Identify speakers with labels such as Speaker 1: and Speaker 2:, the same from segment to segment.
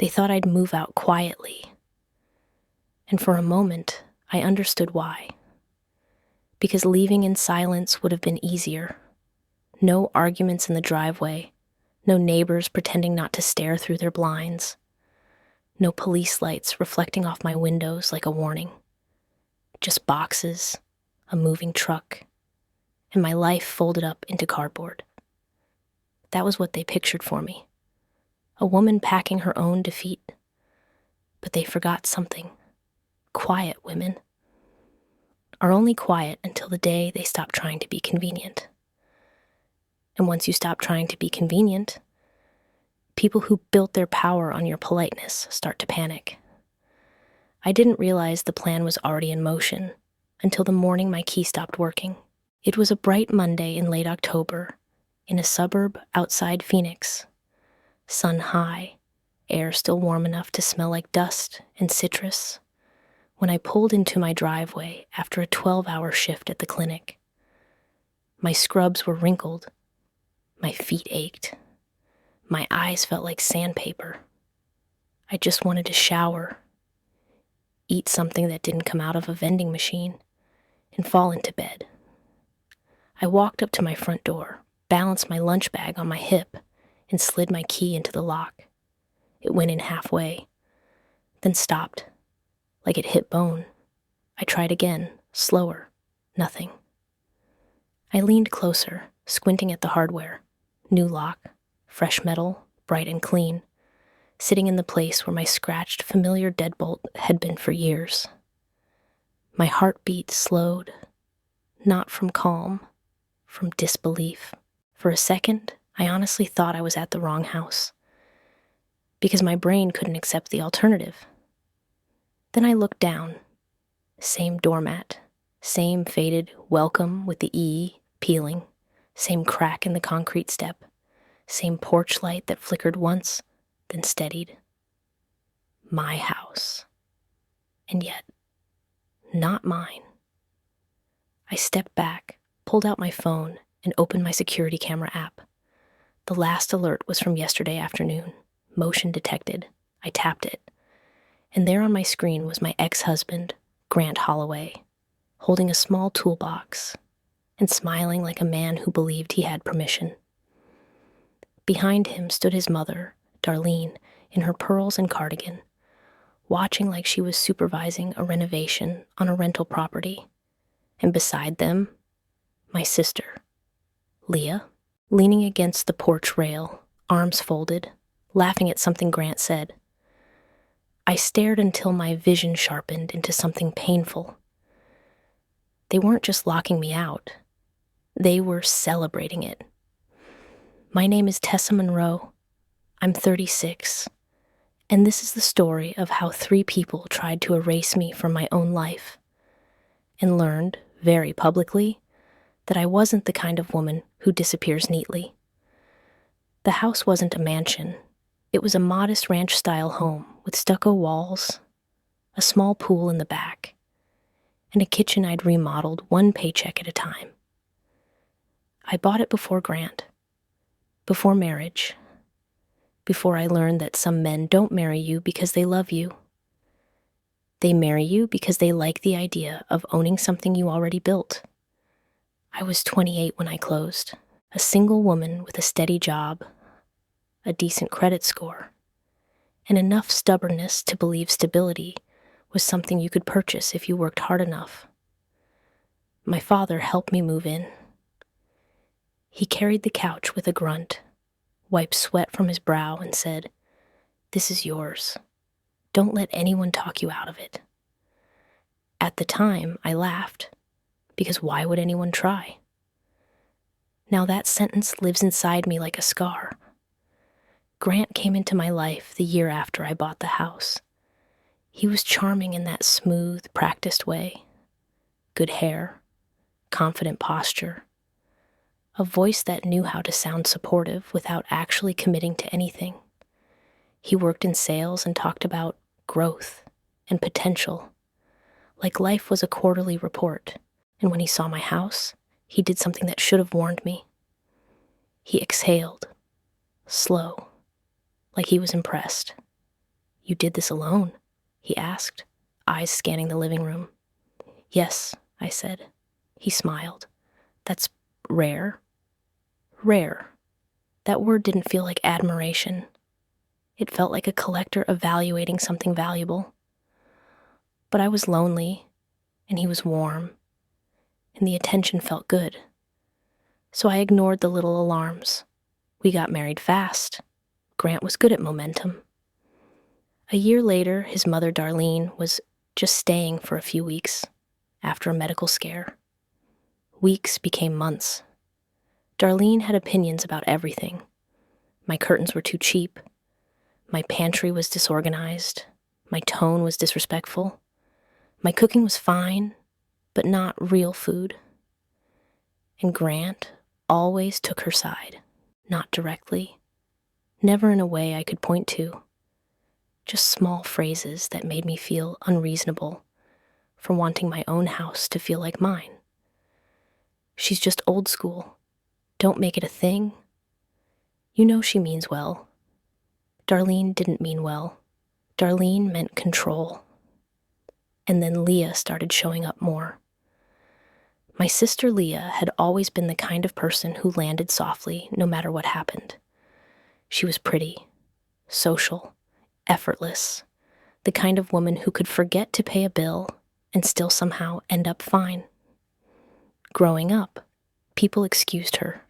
Speaker 1: They thought I'd move out quietly. And for a moment, I understood why. Because leaving in silence would have been easier. No arguments in the driveway, no neighbors pretending not to stare through their blinds, no police lights reflecting off my windows like a warning. Just boxes, a moving truck, and my life folded up into cardboard. That was what they pictured for me. A woman packing her own defeat. But they forgot something. Quiet women are only quiet until the day they stop trying to be convenient. And once you stop trying to be convenient, people who built their power on your politeness start to panic. I didn't realize the plan was already in motion until the morning my key stopped working. It was a bright Monday in late October in a suburb outside Phoenix. Sun high, air still warm enough to smell like dust and citrus, when I pulled into my driveway after a 12-hour shift at the clinic. My scrubs were wrinkled. My feet ached. My eyes felt like sandpaper. I just wanted to shower, eat something that didn't come out of a vending machine, and fall into bed. I walked up to my front door, balanced my lunch bag on my hip, and slid my key into the lock. It went in halfway, then stopped, like it hit bone. I tried again, slower, nothing. I leaned closer, squinting at the hardware. New lock, fresh metal, bright and clean, sitting in the place where my scratched, familiar deadbolt had been for years. My heartbeat slowed, not from calm, from disbelief. For a second, I honestly thought I was at the wrong house, because my brain couldn't accept the alternative. Then I looked down. Same doormat, same faded welcome with the E peeling, same crack in the concrete step, same porch light that flickered once, then steadied. My house. And yet, not mine. I stepped back, pulled out my phone, and opened my security camera app. The last alert was from yesterday afternoon. Motion detected. I tapped it. And there on my screen was my ex-husband, Grant Holloway, holding a small toolbox and smiling like a man who believed he had permission. Behind him stood his mother, Darlene, in her pearls and cardigan, watching like she was supervising a renovation on a rental property. And beside them, my sister, Leah, leaning against the porch rail, arms folded, laughing at something Grant said. I stared until my vision sharpened into something painful. They weren't just locking me out. They were celebrating it. My name is Tessa Monroe. I'm 36. And this is the story of how 3 people tried to erase me from my own life and learned, very publicly, that I wasn't the kind of woman who disappears neatly. The house wasn't a mansion. It was a modest ranch-style home with stucco walls, a small pool in the back, and a kitchen I'd remodeled one paycheck at a time. I bought it before Grant, before marriage, before I learned that some men don't marry you because they love you. They marry you because they like the idea of owning something you already built. I was 28 when I closed, a single woman with a steady job, a decent credit score, and enough stubbornness to believe stability was something you could purchase if you worked hard enough. My father helped me move in. He carried the couch with a grunt, wiped sweat from his brow, and said, "This is yours. Don't let anyone talk you out of it." At the time, I laughed, because why would anyone try? Now that sentence lives inside me like a scar. Grant came into my life the year after I bought the house. He was charming in that smooth, practiced way. Good hair, confident posture, a voice that knew how to sound supportive without actually committing to anything. He worked in sales and talked about growth and potential, like life was a quarterly report, and when he saw my house, he did something that should have warned me. He exhaled, slow, like he was impressed. You did this alone? He asked, eyes scanning the living room. Yes, I said. He smiled. That's rare. Rare. That word didn't feel like admiration. It felt like a collector evaluating something valuable. But I was lonely, and he was warm, and the attention felt good. So I ignored the little alarms. We got married fast. Grant was good at momentum. A year later, his mother, Darlene, was just staying for a few weeks after a medical scare. Weeks became months. Darlene had opinions about everything. My curtains were too cheap. My pantry was disorganized. My tone was disrespectful. My cooking was fine, but not real food. And Grant always took her side, not directly, never in a way I could point to. Just small phrases that made me feel unreasonable for wanting my own house to feel like mine. She's just old school. Don't make it a thing. You know she means well. Darlene didn't mean well. Darlene meant control. And then Leah started showing up more. My sister Leah had always been the kind of person who landed softly no matter what happened. She was pretty, social, effortless, the kind of woman who could forget to pay a bill and still somehow end up fine. Growing up, people excused her.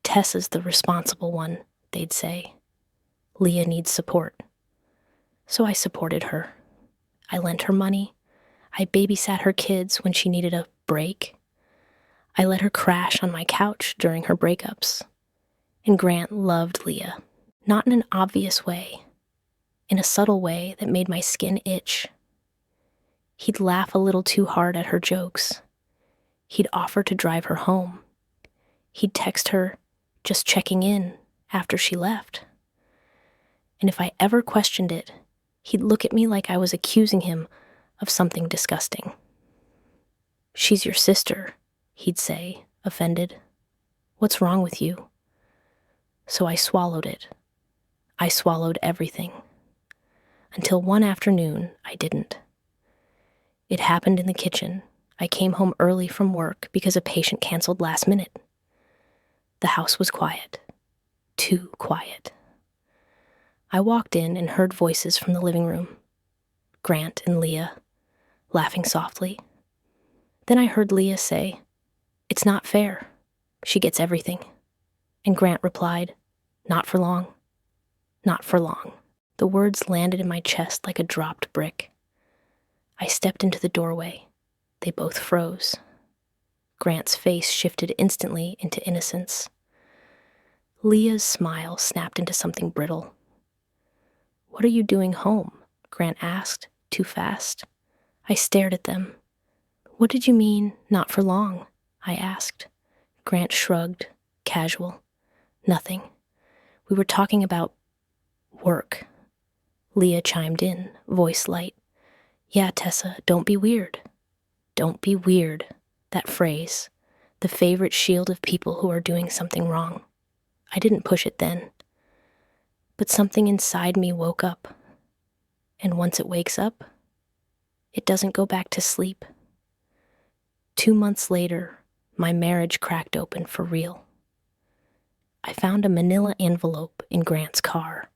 Speaker 1: Tessa's the responsible one, they'd say. Leah needs support. So I supported her. I lent her money. I babysat her kids when she needed a break. I let her crash on my couch during her breakups. And Grant loved Leah, not in an obvious way, in a subtle way that made my skin itch. He'd laugh a little too hard at her jokes. He'd offer to drive her home. He'd text her, just checking in, after she left. And if I ever questioned it, he'd look at me like I was accusing him of something disgusting. She's your sister, he'd say, offended. What's wrong with you? So I swallowed it. I swallowed everything. Until one afternoon, I didn't. It happened in the kitchen. I came home early from work because a patient canceled last minute. The house was quiet. Too quiet. I walked in and heard voices from the living room. Grant and Leah, laughing softly. Then I heard Leah say, "It's not fair. She gets everything." And Grant replied, "Not for long. Not for long." The words landed in my chest like a dropped brick. I stepped into the doorway. They both froze. Grant's face shifted instantly into innocence. Leah's smile snapped into something brittle. "What are you doing home?" Grant asked, too fast. I stared at them. "What did you mean, not for long?" I asked. Grant shrugged, casual. "Nothing. We were talking about work." Leah chimed in, voice light. "Yeah, Tessa, don't be weird." Don't be weird. That phrase, the favorite shield of people who are doing something wrong. I didn't push it then. But something inside me woke up. And once it wakes up, it doesn't go back to sleep. 2 months later, my marriage cracked open for real. I found a manila envelope in Grant's car,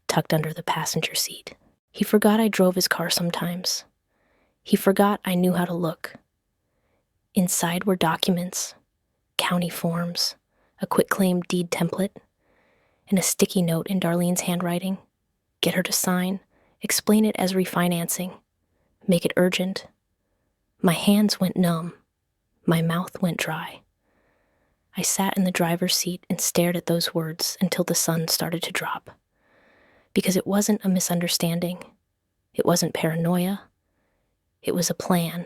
Speaker 1: tucked under the passenger seat. He forgot I drove his car sometimes. He forgot I knew how to look. Inside were documents, county forms, a quitclaim deed template, and a sticky note in Darlene's handwriting. Get her to sign, explain it as refinancing, make it urgent. My hands went numb. My mouth went dry. I sat in the driver's seat and stared at those words until the sun started to drop. Because it wasn't a misunderstanding. It wasn't paranoia. It was a plan.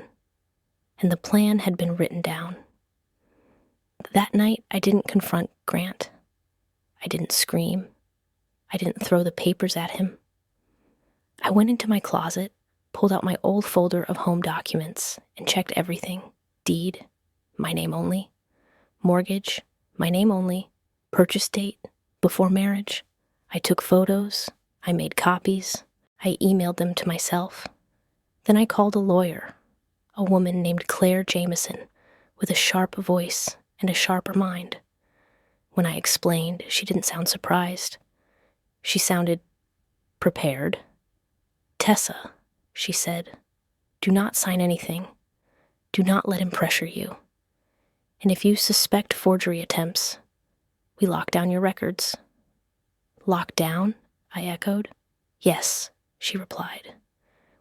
Speaker 1: And the plan had been written down. That night, I didn't confront Grant. I didn't scream. I didn't throw the papers at him. I went into my closet, pulled out my old folder of home documents, and checked everything. Deed, my name only. Mortgage, my name only. Purchase date, before marriage. I took photos. I made copies. I emailed them to myself. Then I called a lawyer, a woman named Claire Jameson, with a sharp voice and a sharper mind. When I explained, she didn't sound surprised. She sounded prepared. "Tessa," she said, "do not sign anything. Do not let him pressure you. And if you suspect forgery attempts, we lock down your records." "Lock down?" I echoed. "Yes," she replied.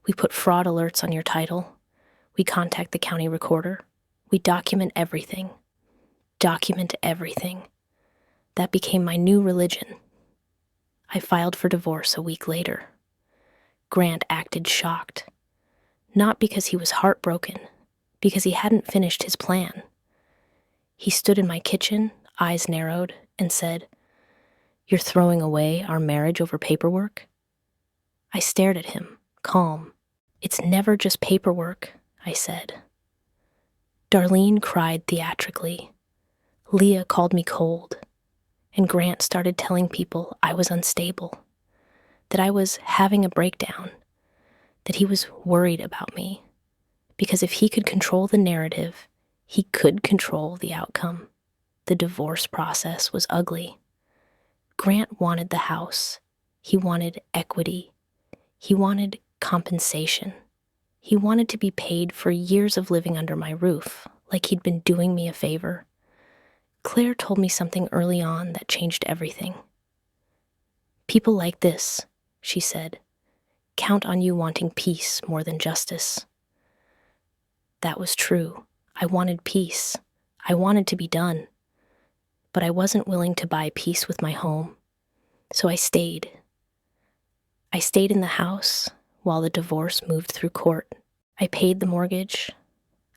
Speaker 1: "We put fraud alerts on your title. We contact the county recorder. We document everything. Document everything." That became my new religion. I filed for divorce a week later. Grant acted shocked. Not because he was heartbroken, because he hadn't finished his plan. He stood in my kitchen, eyes narrowed, and said, "You're throwing away our marriage over paperwork?" I stared at him, calm. "It's never just paperwork," I said. Darlene cried theatrically. Leah called me cold. And Grant started telling people I was unstable, that I was having a breakdown, that he was worried about me, because if he could control the narrative, he could control the outcome. The divorce process was ugly. Grant wanted the house. He wanted equity. He wanted compensation. He wanted to be paid for years of living under my roof, like he'd been doing me a favor. Claire told me something early on that changed everything. "People like this," she said, "count on you wanting peace more than justice." That was true. I wanted peace. I wanted to be done. But I wasn't willing to buy peace with my home. So I stayed. I stayed in the house while the divorce moved through court. I paid the mortgage.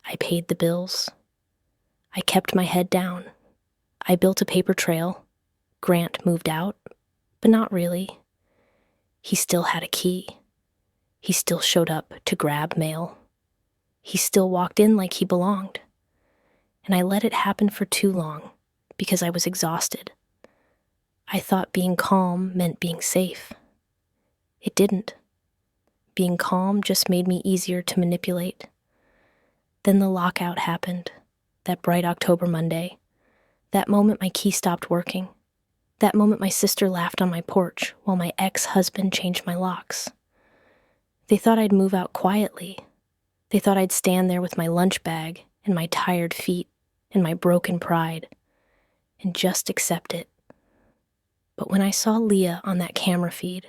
Speaker 1: I paid the bills. I kept my head down. I built a paper trail. Grant moved out, but not really. He still had a key. He still showed up to grab mail. He still walked in like he belonged. And I let it happen for too long because I was exhausted. I thought being calm meant being safe. It didn't. Being calm just made me easier to manipulate. Then the lockout happened, that bright October Monday. That moment my key stopped working. That moment my sister laughed on my porch while my ex-husband changed my locks. They thought I'd move out quietly. They thought I'd stand there with my lunch bag and my tired feet and my broken pride and just accept it. But when I saw Leah on that camera feed,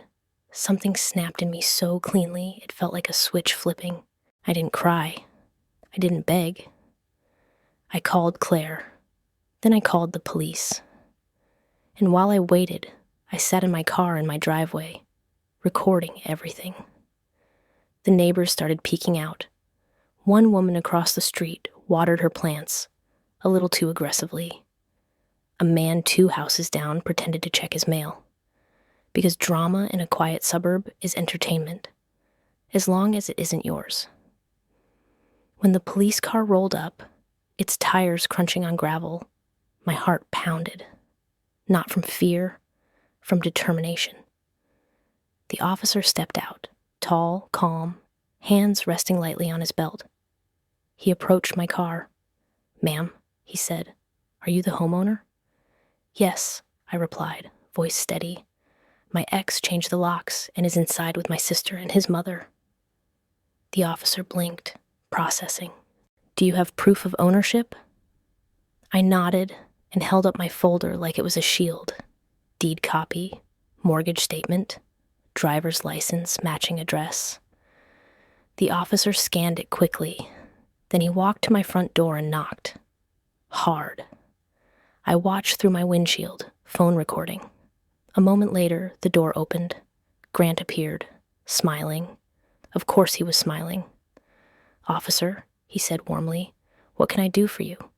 Speaker 1: something snapped in me so cleanly it felt like a switch flipping. I didn't cry. I didn't beg. I called Claire. Then I called the police. And while I waited, I sat in my car in my driveway, recording everything. The neighbors started peeking out. One woman across the street watered her plants, a little too aggressively. A man 2 houses down pretended to check his mail. Because drama in a quiet suburb is entertainment, as long as it isn't yours. When the police car rolled up, its tires crunching on gravel, my heart pounded. Not from fear, from determination. The officer stepped out, tall, calm, hands resting lightly on his belt. He approached my car. "Ma'am," he said, "are you the homeowner?" "Yes," I replied, voice steady. "My ex changed the locks and is inside with my sister and his mother." The officer blinked, processing. "Do you have proof of ownership?" I nodded and held up my folder like it was a shield. Deed copy, mortgage statement, driver's license matching address. The officer scanned it quickly. Then he walked to my front door and knocked. Hard. I watched through my windshield, phone recording. A moment later, the door opened. Grant appeared, smiling. Of course he was smiling. "Officer," he said warmly, "what can I do for you?"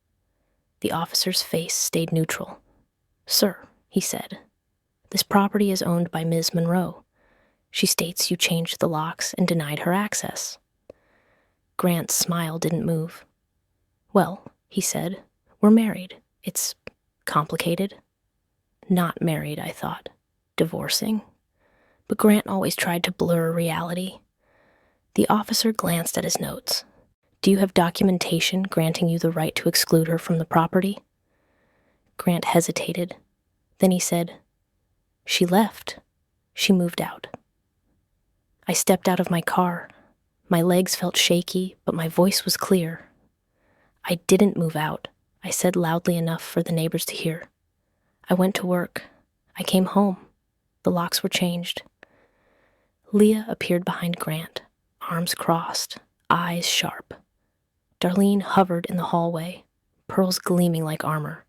Speaker 1: The officer's face stayed neutral. "Sir," he said, "this property is owned by Ms. Monroe. She states you changed the locks and denied her access." Grant's smile didn't move. "Well," he said, "we're married. It's complicated." Not married, I thought. Divorcing. but Grant always tried to blur reality. The officer glanced at his notes. Do you have documentation granting you the right to exclude her from the property? Grant hesitated. Then he said, She left. She moved out. I stepped out of my car. My legs felt shaky, but my voice was clear. I didn't move out, I said loudly enough for the neighbors to hear. I went to work. I came home. The locks were changed. Leah appeared behind Grant, arms crossed, eyes sharp. Darlene hovered in the hallway, pearls gleaming like armor.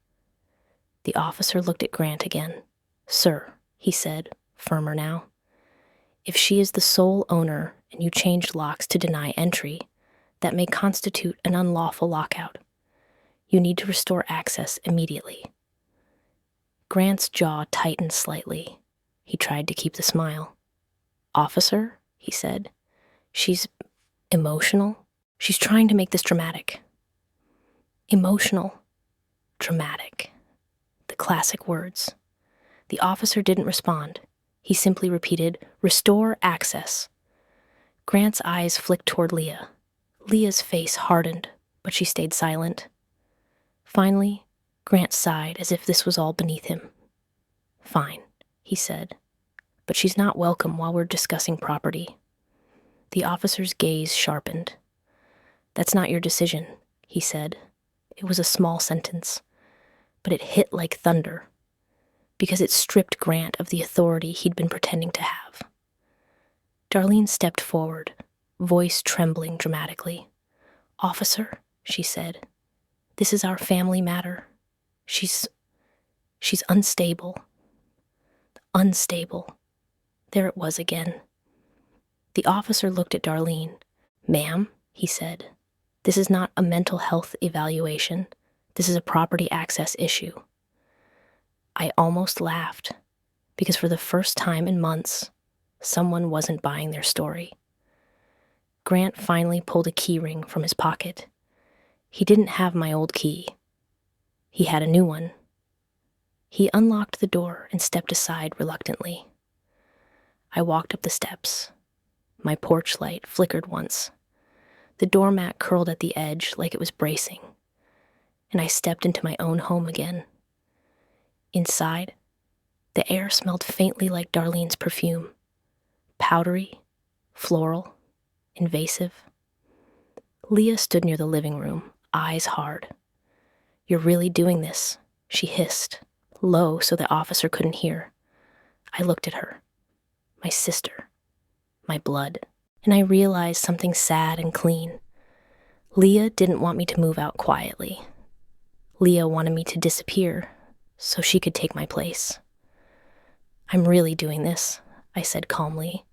Speaker 1: The officer looked at Grant again. Sir, he said, firmer now. If she is the sole owner and you changed locks to deny entry, that may constitute an unlawful lockout. You need to restore access immediately. Grant's jaw tightened slightly. He tried to keep the smile. Officer, he said, she's emotional. She's trying to make this dramatic. Emotional. Dramatic. The classic words. The officer didn't respond. He simply repeated, restore access. Grant's eyes flicked toward Leah. Leah's face hardened, but she stayed silent. Finally, Grant sighed as if this was all beneath him. Fine, he said, but she's not welcome while we're discussing property. The officer's gaze sharpened. That's not your decision, he said. It was a small sentence, but it hit like thunder, because it stripped Grant of the authority he'd been pretending to have. Darlene stepped forward, voice trembling dramatically. Officer, she said, this is our family matter. She's unstable. Unstable. There it was again. The officer looked at Darlene. Ma'am, he said, this is not a mental health evaluation. This is a property access issue. I almost laughed, because for the first time in months, someone wasn't buying their story. Grant finally pulled a key ring from his pocket. He didn't have my old key. He had a new one. He unlocked the door and stepped aside reluctantly. I walked up the steps. My porch light flickered once. The doormat curled at the edge like it was bracing, and I stepped into my own home again. Inside, the air smelled faintly like Darlene's perfume. Powdery, floral, invasive. Leah stood near the living room, eyes hard. You're really doing this, she hissed, low so the officer couldn't hear. I looked at her. My sister. My blood. And I realized something sad and clean. Leah didn't want me to move out quietly. Leah wanted me to disappear so she could take my place. I'm really doing this, I said calmly.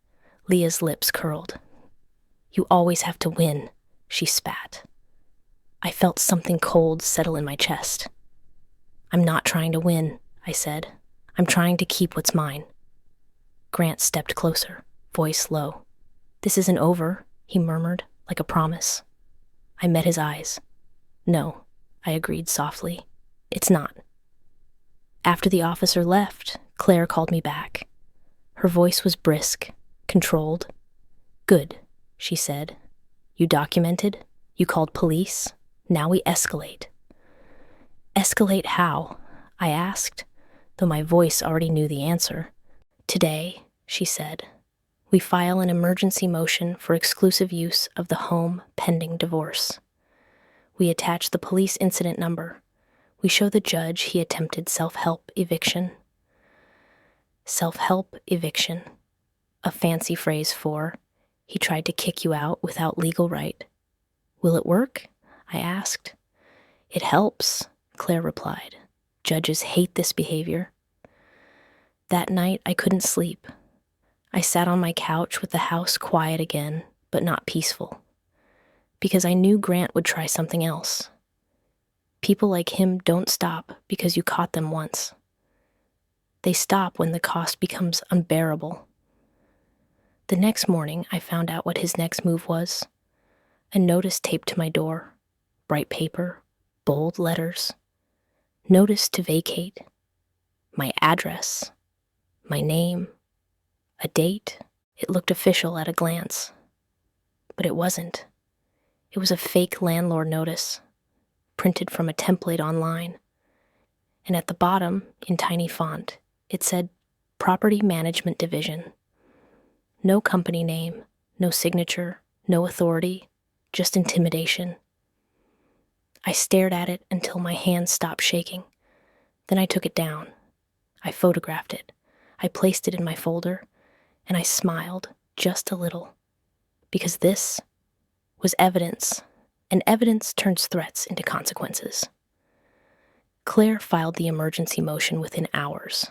Speaker 1: Leah's lips curled. You always have to win, she spat. I felt something cold settle in my chest. I'm not trying to win, I said. I'm trying to keep what's mine. Grant stepped closer, voice low. This isn't over, he murmured, like a promise. I met his eyes. No, I agreed softly. It's not. After the officer left, Claire called me back. Her voice was brisk, controlled. Good, she said. You documented? You called police? Now we escalate. Escalate how? I asked, though my voice already knew the answer. Today, she said, we file an emergency motion for exclusive use of the home pending divorce. We attach the police incident number. We show the judge he attempted self-help eviction. Self-help eviction, a fancy phrase for, he tried to kick you out without legal right. Will it work? I asked. It helps, Claire replied. Judges hate this behavior. That night, I couldn't sleep. I sat on my couch with the house quiet again, but not peaceful, because I knew Grant would try something else. People like him don't stop because you caught them once. They stop when the cost becomes unbearable. The next morning, I found out what his next move was. A notice taped to my door, bright paper, bold letters. Notice to vacate. My address. My name. A date? It looked official at a glance. But it wasn't. It was a fake landlord notice, printed from a template online. And at the bottom, in tiny font, it said, Property Management Division. No company name, no signature, no authority, just intimidation. I stared at it until my hands stopped shaking. Then I took it down. I photographed it. I placed it in my folder, and I smiled just a little. Because this was evidence, and evidence turns threats into consequences. Claire filed the emergency motion within hours.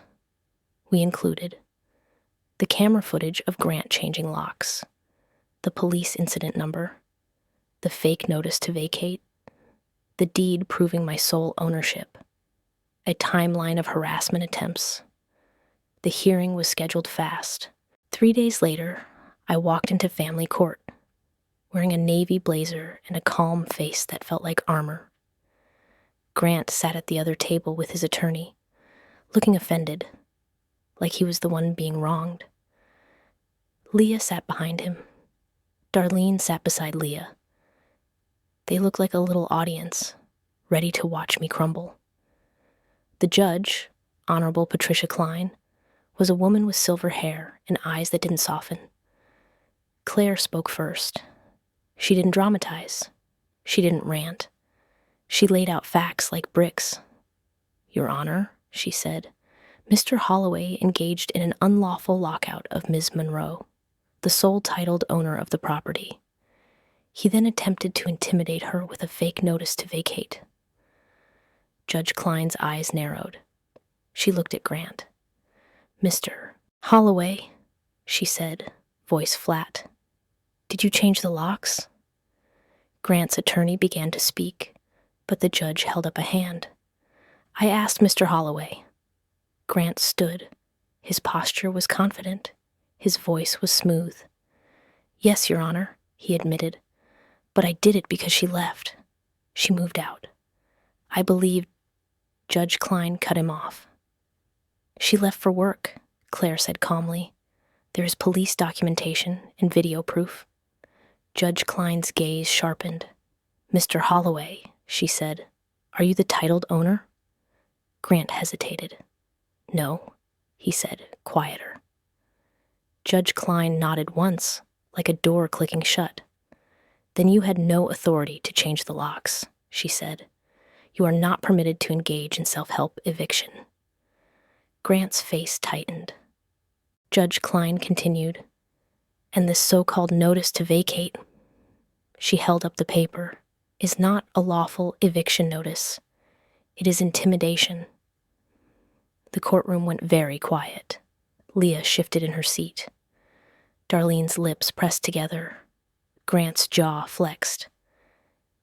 Speaker 1: We included the camera footage of Grant changing locks, the police incident number, the fake notice to vacate, the deed proving my sole ownership, a timeline of harassment attempts. The hearing was scheduled fast. 3 days later, I walked into family court, wearing a navy blazer and a calm face that felt like armor. Grant sat at the other table with his attorney, looking offended, like he was the one being wronged. Leah sat behind him. Darlene sat beside Leah. They looked like a little audience, ready to watch me crumble. The judge, Honorable Patricia Klein, was a woman with silver hair and eyes that didn't soften. Claire spoke first. She didn't dramatize. She didn't rant. She laid out facts like bricks. Your Honor, she said, Mr. Holloway engaged in an unlawful lockout of Ms. Monroe, the sole titled owner of the property. He then attempted to intimidate her with a fake notice to vacate. Judge Klein's eyes narrowed. She looked at Grant. Mr. Holloway, she said, voice flat. Did you change the locks? Grant's attorney began to speak, but the judge held up a hand. I asked Mr. Holloway. Grant stood. His posture was confident. His voice was smooth. Yes, Your Honor, he admitted. But I did it because she left. She moved out. I believed. Judge Klein cut him off. She left for work, Claire said calmly. There is police documentation and video proof. Judge Klein's gaze sharpened. Mr. Holloway, she said, are you the titled owner? Grant hesitated. No, he said, quieter. Judge Klein nodded once, like a door clicking shut. Then you had no authority to change the locks, she said. You are not permitted to engage in self-help eviction. Grant's face tightened. Judge Klein continued, and this so-called notice to vacate, she held up the paper, is not a lawful eviction notice. It is intimidation. The courtroom went very quiet. Leah shifted in her seat. Darlene's lips pressed together. Grant's jaw flexed.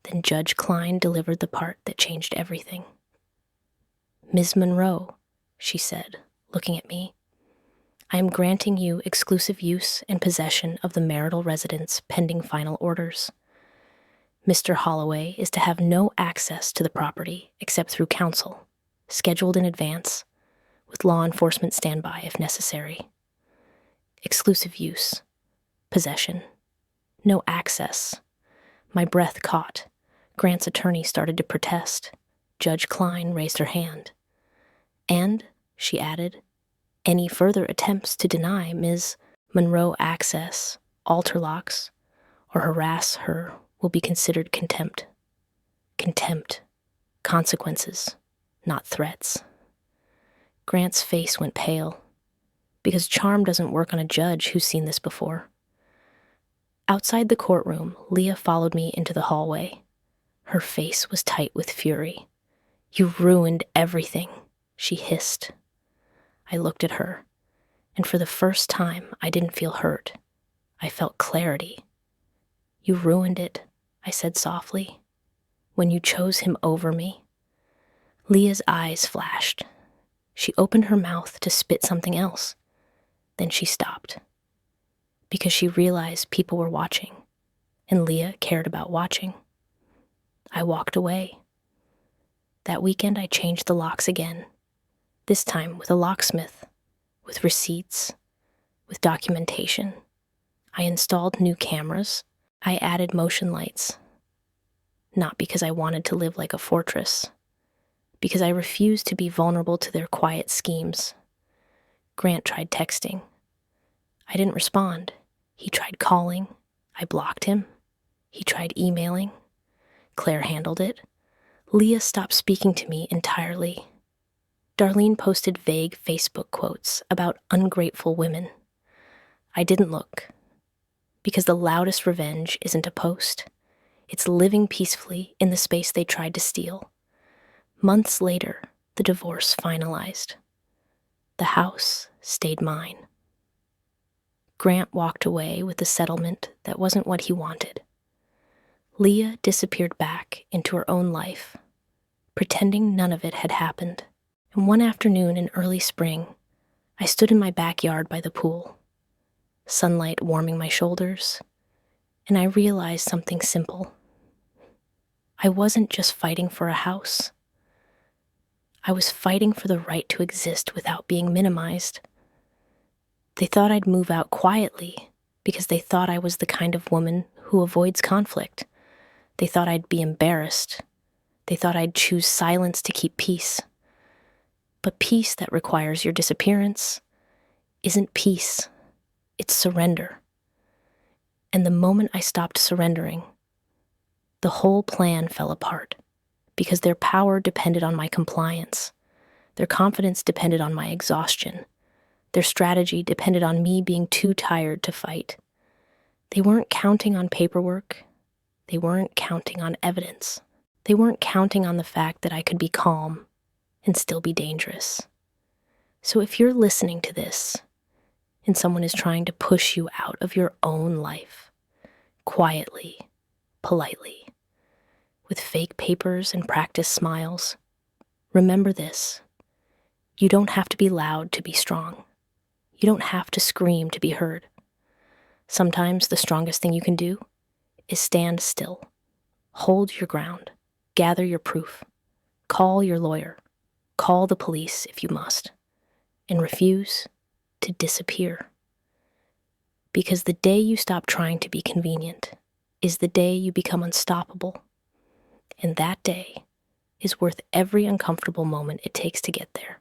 Speaker 1: Then Judge Klein delivered the part that changed everything. Ms. Monroe, she said, looking at me, I am granting you exclusive use and possession of the marital residence pending final orders. Mr. Holloway is to have no access to the property except through counsel, scheduled in advance, with law enforcement standby if necessary. Exclusive use, possession, no access. My breath caught. Grant's attorney started to protest. Judge Klein raised her hand. And, she added, any further attempts to deny Ms. Monroe access, alter locks, or harass her will be considered contempt. Contempt. Consequences, not threats. Grant's face went pale, because charm doesn't work on a judge who's seen this before. Outside the courtroom, Leah followed me into the hallway. Her face was tight with fury. You ruined everything, she hissed. I looked at her, and for the first time, I didn't feel hurt. I felt clarity. You ruined it, I said softly, when you chose him over me. Leah's eyes flashed. She opened her mouth to spit something else. Then she stopped, because she realized people were watching, and Leah cared about watching. I walked away. That weekend I changed the locks again, this time with a locksmith, with receipts, with documentation. I installed new cameras. I added motion lights. Not because I wanted to live like a fortress, because I refused to be vulnerable to their quiet schemes. Grant tried texting. I didn't respond. He tried calling. I blocked him. He tried emailing. Claire handled it. Leah stopped speaking to me entirely. Darlene posted vague Facebook quotes about ungrateful women. I didn't look, because the loudest revenge isn't a post. It's living peacefully in the space they tried to steal. Months later, the divorce finalized. The house stayed mine. Grant walked away with a settlement that wasn't what he wanted. Leah disappeared back into her own life, pretending none of it had happened. And one afternoon in early spring, I stood in my backyard by the pool, sunlight warming my shoulders, and I realized something simple. I wasn't just fighting for a house. I was fighting for the right to exist without being minimized. They thought I'd move out quietly because they thought I was the kind of woman who avoids conflict. They thought I'd be embarrassed. They thought I'd choose silence to keep peace. But peace that requires your disappearance isn't peace. It's surrender. And the moment I stopped surrendering, the whole plan fell apart because their power depended on my compliance. Their confidence depended on my exhaustion. Their strategy depended on me being too tired to fight. They weren't counting on paperwork. They weren't counting on evidence. They weren't counting on the fact that I could be calm and still be dangerous. So if you're listening to this and someone is trying to push you out of your own life, quietly, politely, with fake papers and practice smiles, remember this. You don't have to be loud to be strong. You don't have to scream to be heard. Sometimes the strongest thing you can do is stand still, hold your ground, gather your proof, call your lawyer, call the police if you must, and refuse to disappear. Because the day you stop trying to be convenient is the day you become unstoppable. And that day is worth every uncomfortable moment it takes to get there.